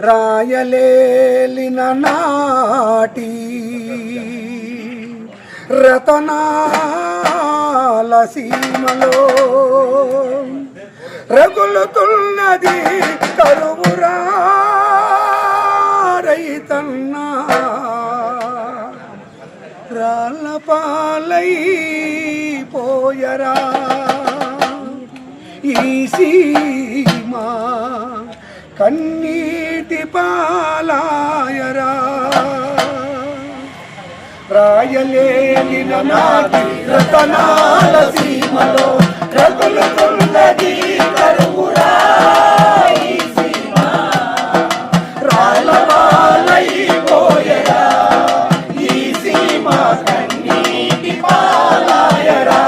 రాయలేలిన నాటి రతనాల సీమలో రగులుతున్నది కరువురా రైతన్నా రాళ్ళపాలై పోయరా ఈ సీమా కన్నీటి పాలాయరా రాయలేలిన నాటి రతనాల సీమలో రగులుతున్నది కరువురా ఈ సీమా రాళ్ళపాలై పోయరా ఈ సీమా కన్నీటి పాలాయరా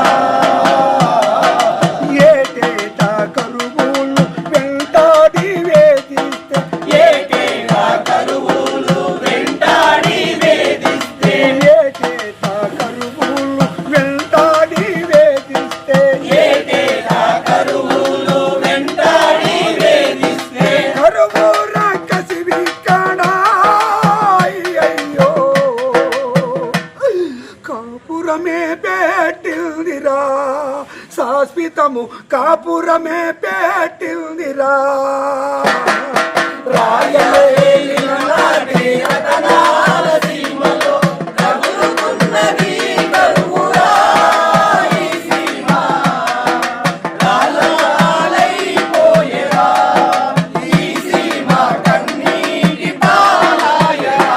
ఏటేటా కరువులు వెంటాడి వేధిస్తే ఏటేటా కరువులు వెంటాడి వేధిస్తే ఏటేటా కరువులు వెంటాడి వేధిస్తే ఏటేటా కరువులు వెంటాడి వేధిస్తే కరువు రాకసివి కాడా అయ్యయ్యో కాపురమే పెట్టిందిరా శాశ్వతము కాపురమే పెట్టిందిరా రాయలేలిన నాటి రతనాల సీమలో రగులుతున్నది కరువురా ఈ సీమా రాళ్ళపాలై పోయెరా ఈ సీమా కన్నీటి పాలాయరా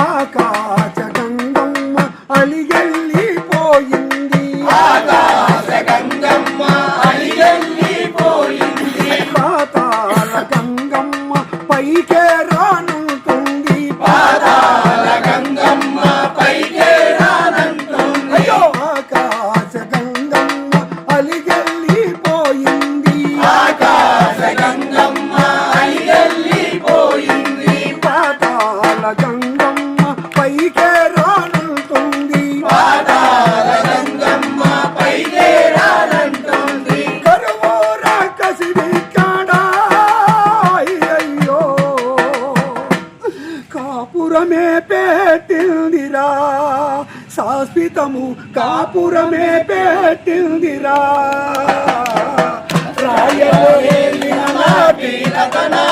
ఆకాశ గంగమ్మ అలిగెళ్ళిపోయింది ఆకాశ గంగమ్మ అలిగెళ్ళిపోయింది పాతాళ గంగమ్మ పైకే రానుంటుంది పాతాళ గంగమ్మ పైకే రానంటుంది అయ్యో ఆకాశ గంగమ్మ అలిగెళ్ళిపోయింది ఆకాశ గంగమ్మ అలిగెళ్ళిపోయింది పాతాళ గంగమ్మ పైకే రానుంటుంది పాతాళ గంగమ్మ పైకే రానంటుంది కరువు రాకసివి కాడా అయ్యయ్యో కాపురమే పెట్టిందిరా శాశ్వతము కాపురమే పెట్టిందిరా రాయలేలిన నాటి రతనా